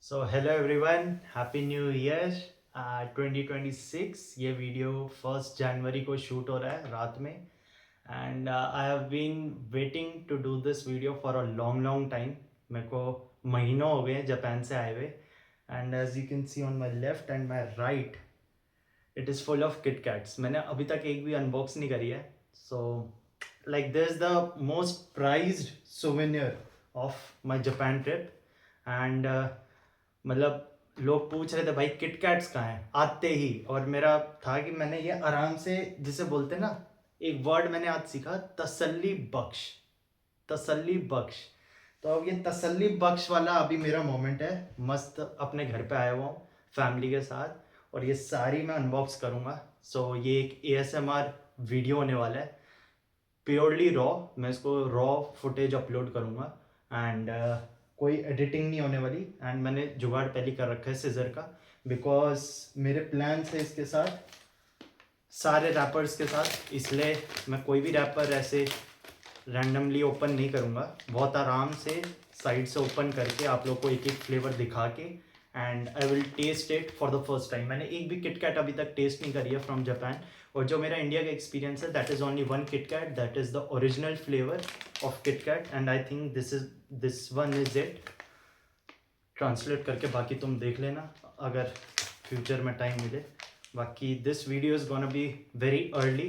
So hello everyone, happy new year 2026। ये video 1 जनवरी को shoot हो रहा है रात में and I have been waiting to do this video for a long long time. मेरे को महीनों हो गए जापान से आए हुए and as you can see on my left and my right it is full of KitKats. मैंने अभी तक एक भी अनबॉक्स नहीं करी है। So like this the most prized souvenir of my Japan trip and मतलब लोग पूछ रहे थे भाई किट कैट्स कहाँ हैं आते ही। और मेरा था कि मैंने ये आराम से, जिसे बोलते ना, एक वर्ड मैंने आज सीखा, तसल्ली बख्श। तसल्ली बख्श। तो अब ये तसल्ली बख्श वाला अभी मेरा मोमेंट है। मस्त अपने घर पे आया हुआ हूँ फैमिली के साथ और ये सारी मैं अनबॉक्स करूँगा। सो ये एक एएसएमआर वीडियो होने वाला है, प्योरली रॉ। मैं इसको रॉ फुटेज अपलोड करूँगा एंड कोई एडिटिंग नहीं होने वाली। एंड मैंने जुगाड़ पहले कर रखा है सीजर का, बिकॉज मेरे प्लान है इसके साथ, सारे रैपर्स के साथ। इसलिए मैं कोई भी रैपर ऐसे रैंडमली ओपन नहीं करूँगा, बहुत आराम से साइड से ओपन करके आप लोग को एक एक फ्लेवर दिखा के and I will taste it for the first time. मैंने एक भी किटकैट अभी तक टेस्ट नहीं करी है फ्रॉम जापान। और जो मेरा इंडिया का एक्सपीरियंस है that is only one KitKat, that is the original flavour of KitKat and I think this one is it. Translate करके बाकी तुम देख लेना अगर फ्यूचर में टाइम मिले। बाकी this video is gonna be very early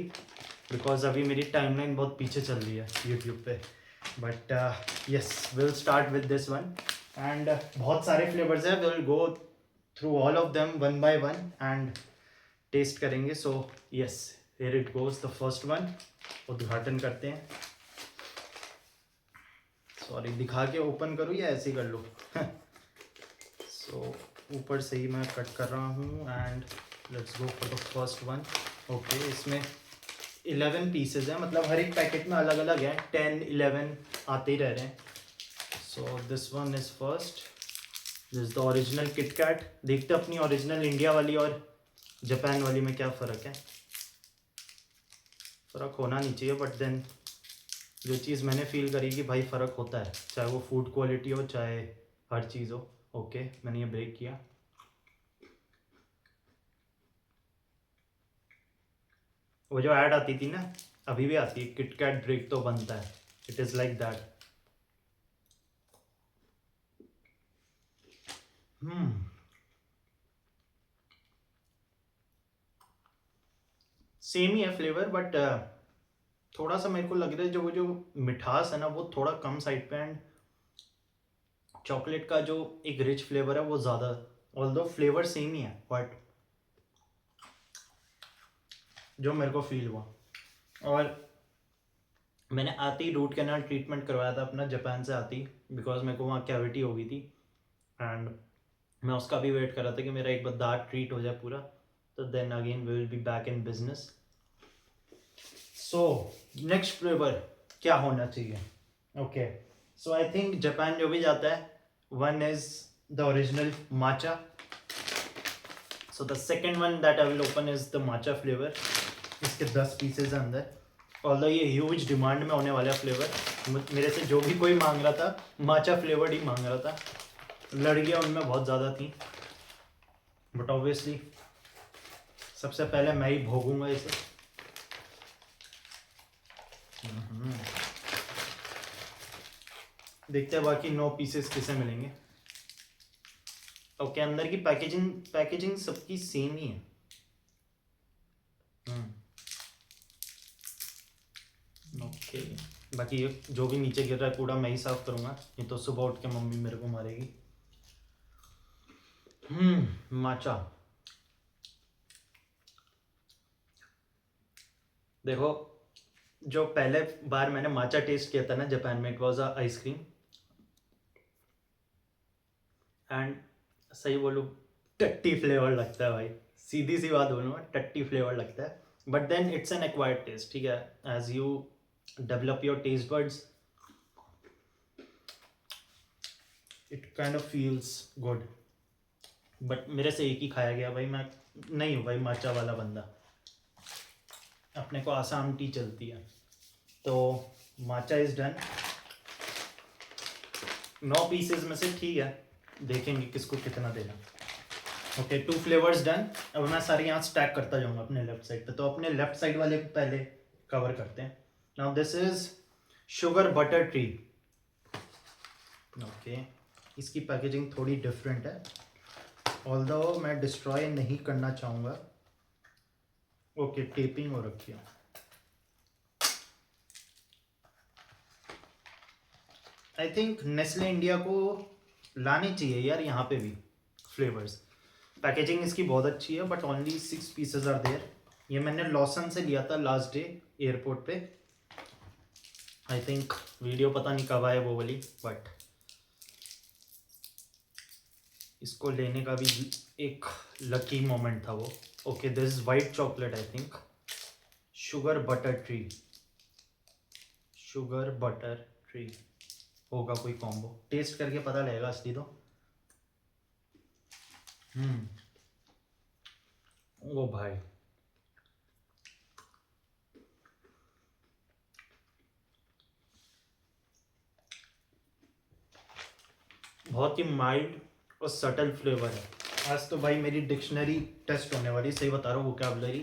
because अभी मेरी टाइमलाइन बहुत पीछे चल रही है यूट्यूब पे। But yes, will start with this one and बहुत सारे फ्लेवर्स हैं। Will go through all of them one by one and test करेंगे। So yes, here it goes the first one. उद्घाटन करते हैं। सॉरी, दिखा के ओपन करूँ या ऐसे ही कर लूँ? सो ऊपर से ही मैं कट कर रहा हूँ and let's go for the first one. Okay, इसमें 11 पीसेज हैं, मतलब हर एक पैकेट में अलग अलग है, 10 11 आते ही रह रहे हैं। सो this one is first, this the original KitKat. देखते अपनी ओरिजिनल इंडिया वाली और जापान वाली में क्या फ़र्क है। फ़र्क होना नहीं चाहिए बट देन जो चीज़ मैंने फील करी कि भाई फ़र्क होता है, चाहे वो फूड क्वालिटी हो चाहे हर चीज़ हो। ओके, मैंने ये ब्रेक किया। वो जो ऐड आती थी ना, अभी भी आती है, किटकैट ब्रेक तो बनता है। It is like that. Same ही है फ्लेवर बट थोड़ा सा मेरे को लग रहा है जो वो जो मिठास है ना वो थोड़ा कम साइड पे एंड चॉकलेट का जो एक रिच फ्लेवर है वो ज़्यादा। ऑल्दो फ्लेवर सेम ही है बट जो मेरे को फील हुआ। और मैंने आते ही रूट कैनाल ट्रीटमेंट करवाया था अपना जापान से आती, बिकॉज मेरे को वहाँ कैविटी हो गई थी एंड मैं उसका भी वेट कर रहा था कि मेरा एक बार दांत ट्रीट हो जाए पूरा, तो then again we will be back in business. So next flavour क्या होना चाहिए? Okay, so I think Japan जो भी जाता है, one is the original matcha. So the second one that I will open is the matcha flavour. इसके 10 pieces हैं अंदर। ऑल्दो ये ह्यूज डिमांड में होने वाला फ्लेवर, मेरे से जो भी कोई मांग रहा था माचा फ्लेवर्ड ही मांग रहा था। लड़कियाँ उनमें बहुत ज़्यादा थी बट ऑब्वियसली सबसे पहले मैं ही भोगूंगा इसे। देखते हैं बाकी 9 पीसेस किसे मिलेंगे। ओके, अंदर की पैकेजिंग सबकी सेम ही है। ओके, बाकी ये जो भी नीचे गिर रहा है कूड़ा मैं ही साफ करूंगा, नहीं तो सुबह उठ के मम्मी मेरे को मारेगी। माचा देखो, जो पहले बार मैंने माचा टेस्ट किया था ना जापान में, it was a ice cream and सही बोलूँ टट्टी फ्लेवर लगता है भाई। सीधी सी बात बोलूँ, टट्टी फ्लेवर लगता है but then it's an acquired taste. ठीक है, as you develop your taste buds it kind of feels good. But मेरे से एक ही खाया गया भाई, मैं नहीं हूँ भाई माचा वाला बंदा, अपने को आसाम टी चलती है। तो माचा इज डन। 9 पीसेस में से ठीक है, देखेंगे किसको कितना देना। Okay, 2 flavours done. अब मैं सारे यहाँ स्टैक करता जाऊँगा अपने लेफ्ट साइड पे। तो अपने लेफ्ट साइड वाले को पहले कवर करते हैं। Now this is sugar butter tree. Okay, इसकी पैकेजिंग थोड़ी डिफरेंट है, ऑल्दो मैं डिस्ट्रॉय नहीं करना चाहूँगा। ओके, टेपिंग हो रखी है। आई थिंक नेस्ले इंडिया को लाने चाहिए यार यहाँ पे भी फ्लेवर्स। पैकेजिंग इसकी बहुत अच्छी है, but only 6 pieces are there. ये मैंने लॉसन से लिया था लास्ट डे एयरपोर्ट पे। आई थिंक वीडियो पता नहीं कब आए वो वाली, बट इसको लेने का भी एक लकी मोमेंट था वो। Okay, this is white chocolate, I think sugar butter tree. Sugar butter tree होगा कोई कॉम्बो, टेस्ट करके पता लगेगा असली तो। ओ भाई, बहुत ही माइल्ड और सटल फ्लेवर है। आज तो भाई मेरी डिक्शनरी टेस्ट होने वाली, सही बता रहा हूँ, vocabulary.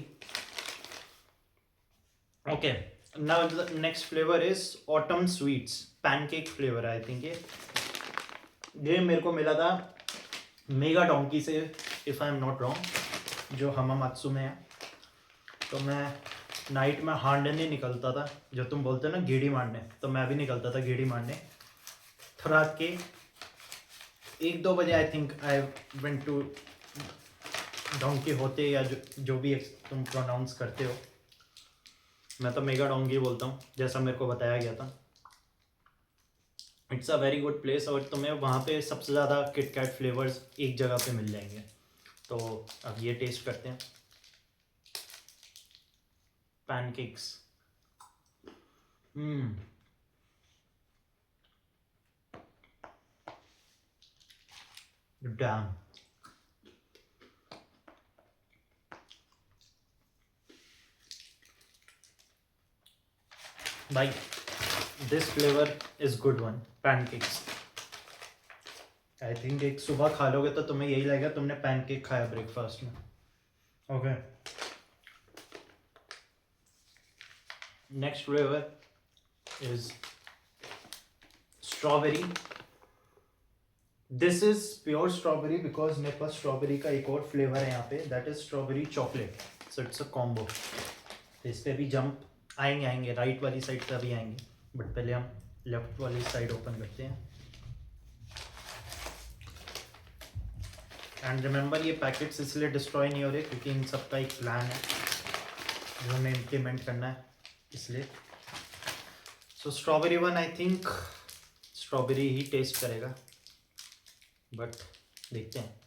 Okay, now the next flavour is autumn sweets, pancake flavour I think. ये मेरे को मिला था मेगा डोंकी से, if I am not wrong, जो हमामात्सु में है। तो मैं नाइट में हांडने निकलता था, जो तुम बोलते हो ना गेड़ी मारने, तो मैं भी निकलता था गेड़ी मारने। तो रात के 1-2 बजे I think I went to Donki होते, या जो भी तुम प्रोनाउंस करते हो। मैं तो मेगा डोंकी बोलता हूँ, जैसा मेरे को बताया गया था। It's a very good place, और तुम्हें वहाँ पे सबसे ज़्यादा किटकैट फ्लेवर्स एक जगह पे मिल जाएंगे। तो अब ये टेस्ट करते हैं पैनकेक्स। डैम, भाई this flavour is good one, pancakes. I think एक सुबह खा लोगे तो तुम्हें यही लगेगा तुमने पैनकेक खाया ब्रेकफास्ट में। Okay, next flavour is strawberry. This is pure strawberry because मेरे पास स्ट्रॉबेरी का एक और फ्लेवर है यहाँ पे, that is strawberry chocolate. So it's a combo. तो इस पर भी जंप आएंगे राइट वाली साइड पे भी आएंगे, बट पहले हम लेफ्ट वाली साइड ओपन करते हैं। एंड रिमेंबर, ये पैकेट्स इसलिए डिस्ट्रॉय नहीं हो रहे क्योंकि इन सब का एक प्लान है जो हमें इम्प्लीमेंट करना है, इसलिए। So strawberry one, I think strawberry ही टेस्ट करेगा, बट देखते हैं।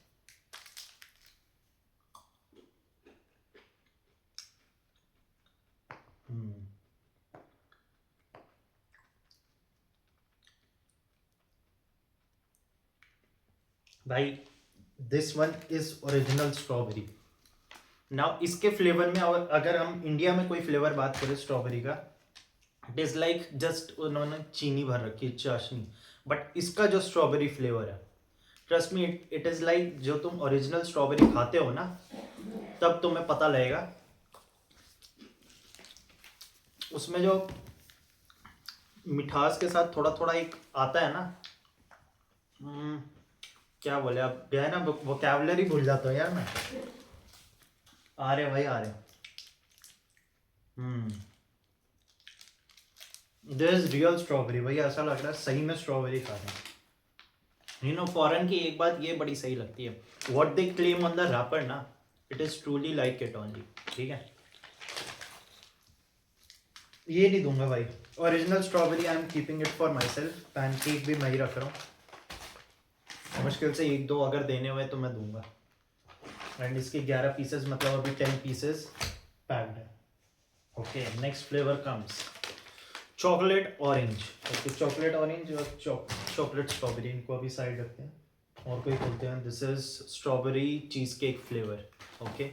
भाई this one is original strawberry. Now इसके फ्लेवर में, और अगर हम इंडिया में कोई फ्लेवर बात करें स्ट्रॉबेरी का, इट इज़ लाइक जस्ट उन्होंने चीनी भर रखी है, चाशनी। बट इसका जो स्ट्रॉबेरी फ्लेवर है, trust me, it is like जो तुम ओरिजिनल स्ट्रॉबेरी खाते हो ना, तब तुम्हें पता लगेगा। उसमें जो मिठास के साथ थोड़ा थोड़ा एक आता है ना, क्या बोले अब, है ना, वोकैबुलरी भूल जाता हूँ यार मैं। आ रहे भाई, आ रहे। दिस इज रियल स्ट्रॉबेरी भाई, ऐसा लग रहा है सही में स्ट्रॉबेरी खा रहे हैं। यू नो, फॉरेन की एक बात ये बड़ी सही लगती है, what they claim on the wrapper ना, it is truly like it only. ठीक है, ये नहीं दूंगा भाई, original strawberry I am keeping it for my self. Pancake भी मैं ही रख रहा हूँ, मुश्किल से 1-2 अगर देने हुए तो मैं दूंगा। एंड इसके 11 पीसेस, मतलब अभी 10 पीसेस पैक्ड है। Okay, next flavour comes chocolate orange. Okay, chocolate orange और चॉकलेट स्ट्रॉबेरी, इनको अभी साइड रखते हैं और कोई खोलते हैं। This is strawberry cheesecake flavour. Okay,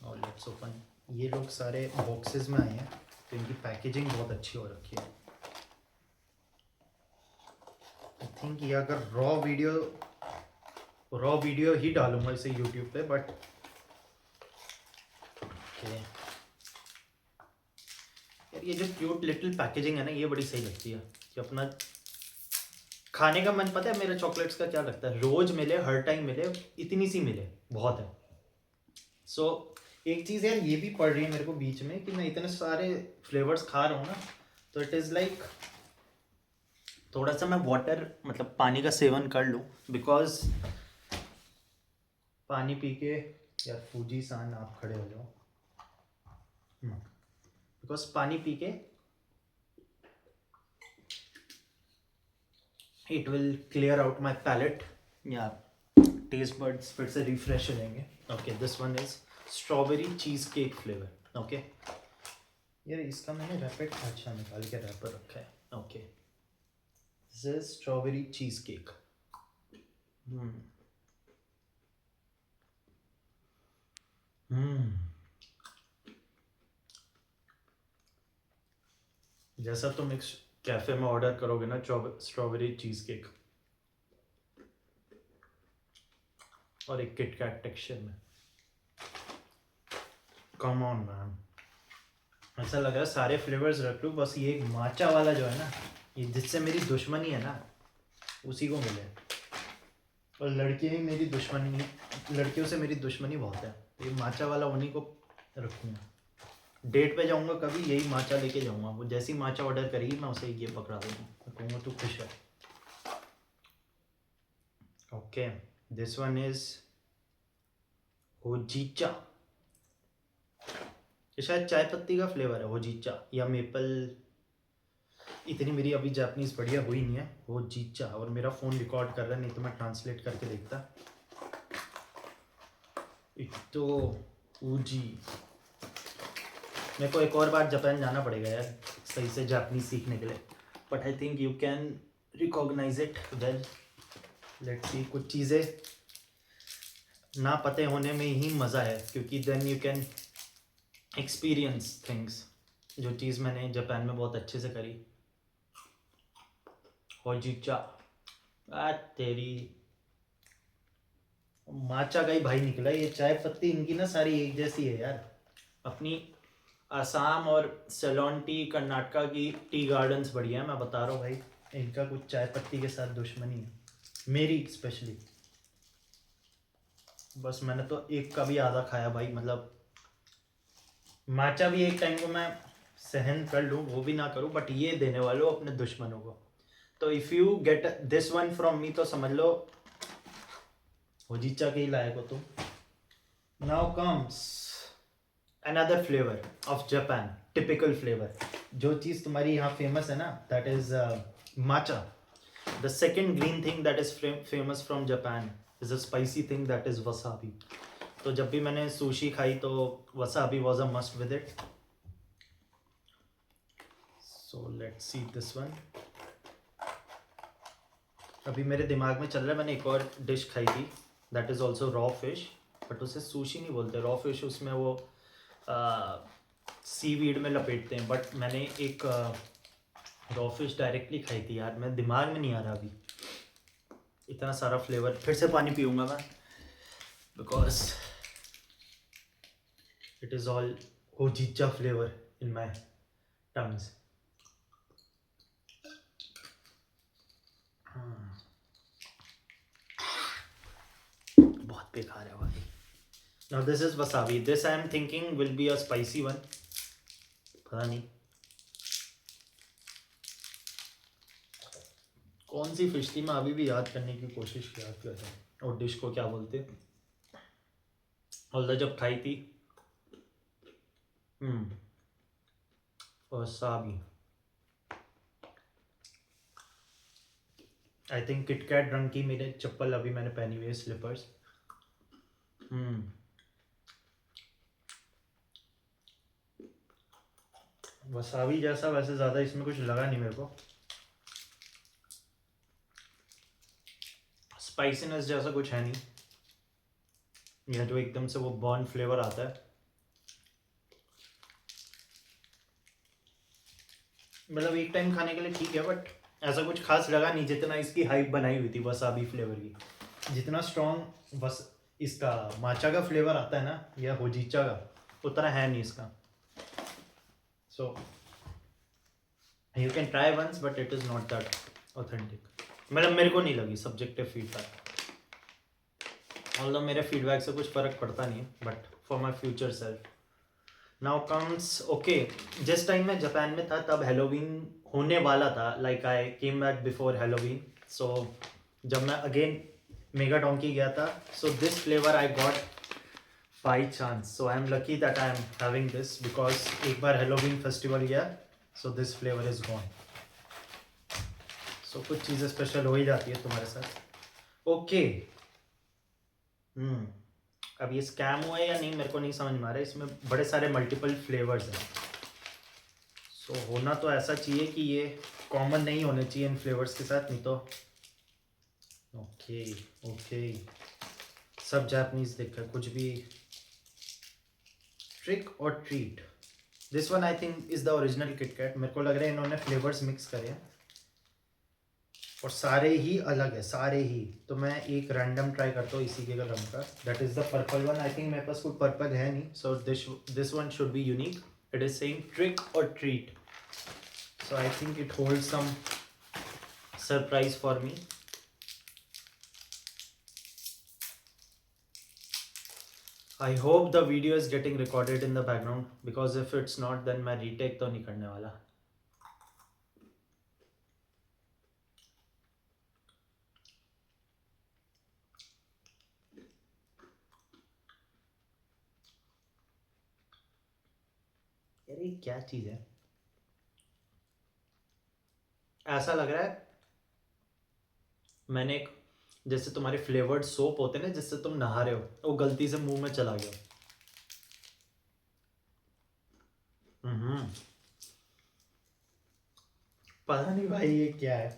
और लेट्स ओपन। ये लोग सारे बॉक्सेस में आए हैं, तो इनकी पैकेजिंग बहुत अच्छी हो रखी है। थिंक ये अगर रॉ वीडियो ही डालूंगा इसे यूट्यूब पे, बट यार ये जो क्यूट लिटिल पैकेजिंग है ना, ये बड़ी सही लगती है कि अपना खाने का मन, पता है मेरे चॉकलेट्स का क्या लगता है, रोज मिले, हर टाइम मिले, इतनी सी मिले बहुत है। सो एक चीज़ यार ये भी पड़ रही है मेरे को बीच में कि मैं इतने सारे फ्लेवर्स खा रहा हूँ ना, तो इट इज़ लाइक थोड़ा सा मैं वाटर मतलब पानी का सेवन कर लूँ, बिकॉज पानी पी के, यार फूजी सान आप खड़े हो जाओ, बिकॉज पानी पी के it will clear out my palate, या टेस्ट बड्स फिर से रिफ्रेश हो जाएंगे। Okay, this one is strawberry cheesecake flavour. Okay यार इसका मैंने रैपेट अच्छा निकाल के रैपर रखा है। Okay, this is strawberry cheese cake. जैसा तुम एक कैफे में ऑर्डर करोगे ना स्ट्रॉबेरी चीज केक और एक किटकैट टेक्सचर में, कम ऑन मैन, ऐसा लग रहा है सारे फ्लेवर्स रख लूँ, बस ये एक माचा वाला जो है ना, ये जिससे मेरी दुश्मनी है ना, उसी को मिले। और लड़कियाँ ही मेरी दुश्मनी, लड़कियों से मेरी दुश्मनी बहुत है, ये माचा वाला उन्हीं को रखूँगा। डेट पे जाऊँगा कभी, यही माचा लेके जाऊँगा, वो जैसी माचा ऑर्डर करेगी मैं उसे ये पकड़ा दूँगा, मैं कहूँगा तू खुश है। Okay, this one is hojicha, ये शायद चाय पत्ती का फ्लेवर है, होजीचा या मेपल, इतनी मेरी अभी जापानीज बढ़िया हुई नहीं है। होजीचा, और मेरा फ़ोन रिकॉर्ड कर रहा है, नहीं तो मैं ट्रांसलेट करके देखता। इतो उजी, मेरे को एक और बार जापान जाना पड़ेगा यार सही से जापानीज सीखने के लिए, but I think you can recognise it well. Let's see, कुछ चीज़ें ना पते होने में ही मज़ा है, क्योंकि then you can experience things, जो चीज़ मैंने जापान में बहुत अच्छे से करी। होजीचा, तेरी माचा का ही भाई निकला, ये चाय पत्ती इनकी ना सारी एक जैसी है यार। अपनी आसाम और सेलोन टी, कर्नाटका की टी गार्डन्स बढ़िया है, मैं बता रहा हूँ भाई, इनका कुछ चाय पत्ती के साथ दुश्मनी है मेरी स्पेशली। बस मैंने तो एक का भी आधा खाया भाई, मतलब माचा भी एक टाइम को मैं सहन कर लूँ, वो भी ना करूँ, बट ये देने वालों अपने दुश्मनों को। तो if you get this one from me तो समझ लो होजीचा के ही लायक हो तुम। Now comes another flavour of Japan, typical flavour, जो चीज़ तुम्हारी यहाँ फेमस है ना, that is matcha. The second green thing that is famous from Japan is a spicy thing, that is wasabi. तो जब भी मैंने सुशी खाई तो wasabi was a must with it. So let's see this one. अभी मेरे दिमाग में चल रहा है, मैंने एक और डिश खाई थी, that is also raw fish, but उसे सुशी नहीं बोलते, रॉ फिश उसमें वो सी वीड में लपेटते हैं, बट मैंने एक रॉ फिश डायरेक्टली खाई थी यार, मैं दिमाग में नहीं आ रहा अभी, इतना सारा फ्लेवर। फिर से पानी पीऊँगा मैं, because it is all hojicha flavour in my tongues. बहुत बेकार है भाई। Now this is wasabi. This I am thinking will be a spicy one. पता नहीं कौन सी फिश थी, मैं अभी भी याद करने की कोशिश किया था, और डिश को क्या बोलते, और जब खाई थी। वसाबी, आई थिंक किटकैट रंग की मेरे चप्पल अभी मैंने पहनी हुई है, स्लीपर्स। वसाबी जैसा वैसे ज़्यादा इसमें कुछ लगा नहीं मेरे को, स्पाइसीनेस जैसा कुछ है नहीं, या जो एकदम से वो बर्न फ्लेवर आता है, मतलब एक टाइम खाने के लिए ठीक है, बट ऐसा कुछ खास लगा नहीं जितना इसकी हाइप बनाई हुई थी वसाबी फ्लेवर की। जितना स्ट्रॉन्ग बस इसका माचा का फ्लेवर आता है ना या होजीचा का उतना है नहीं इसका। So you can try once but it is not that authentic. मतलब मेरे को नहीं लगी, सब्जेक्टिव फीडबैक। ऑल्दो मेरे फीडबैक से कुछ फ़र्क पड़ता नहीं है but for my future self. Now comes okay, जिस टाइम मैं जापान में था तब हेलोवीन होने वाला था, like I came back before Halloween. So जब मैं अगेन मेगा डोंकी गया था, so this flavour I got by chance. So I am lucky that I am having this because एक बार हेलोवीन फेस्टिवल गया, so this flavour is gone. So कुछ चीज़ें special हो ही जाती है तुम्हारे साथ। ओके अब ये स्कैम हुआ है या नहीं मेरे को नहीं समझ में आ रहा है। इसमें बड़े सारे मल्टीपल फ्लेवर्स हैं। सो होना तो ऐसा चाहिए कि ये कॉमन नहीं होने चाहिए इन फ्लेवर्स के साथ, नहीं तो ओके ओके सब जापानीज दिख रहा है कुछ भी। ट्रिक और treat, this one I think is the original KitKat. मेरे को लग रहा है इन्होंने फ्लेवर्स मिक्स करे हैं और सारे ही अलग है, सारे ही। तो मैं एक रैंडम ट्राई करता हूँ इसी के रंग का, that is the purple one. I think मेरे पास कोई पर्पल है नहीं, so this one should be unique. It is saying trick और treat, so I think it holds some surprise for me. I hope the video is getting recorded in the background because if it's not then मैं retake तो नहीं करने वाला। यार ये क्या चीज़ है, ऐसा लग रहा है मैंने एक, जैसे तुम्हारे फ्लेवर्ड सोप होते हैं ना जिससे तुम नहा रहे हो, वो गलती से मुंह में चला गया। पता नहीं भाई ये क्या है।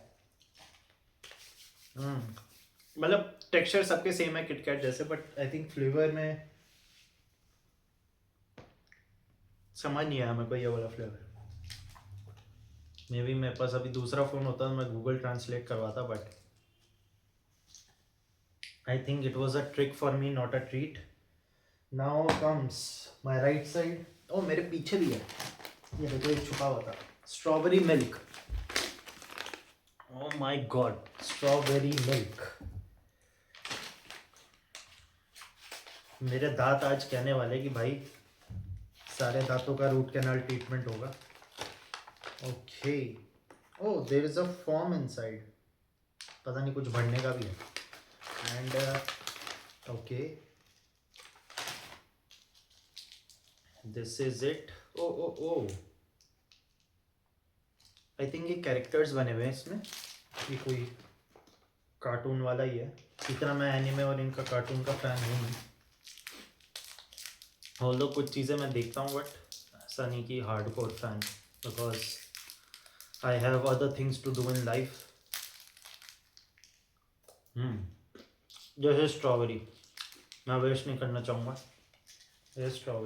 मतलब टेक्सचर सबके सेम है किटकैट जैसे, बट आई थिंक फ्लेवर में समझ नहीं आया मेरे को ये वाला फ्लेवर। मे बी मेरे पास अभी दूसरा फ़ोन होता तो मैं गूगल ट्रांसलेट करवाता, but I think it was a trick for me not a treat. Now comes my right side. ओ मेरे पीछे भी है, ये देखो एक छुपा हुआ था, स्ट्रॉबेरी मिल्क। ओ माई गॉड, स्ट्रॉबेरी मिल्क। मेरे दांत आज कहने वाले कि भाई सारे दांतों का रूट कैनाल ट्रीटमेंट होगा। Okay, oh there is a form inside, पता नहीं कुछ भरने का भी है। And okay this is it. Oh oh oh I think ये कैरेक्टर्स बने हुए हैं इसमें, ये कोई कार्टून वाला ही है। इतना मैं एनिमे और इनका कार्टून का फैन हूँ नहीं, ऑल्दो कुछ चीज़ें मैं देखता हूँ बट ऐसा नहीं कि hardcore fan, because I have other things to do in life. जैसे स्ट्रॉबेरी मैं वेस्ट नहीं करना चाहूँगा, ये स्ट्रॉबेरी।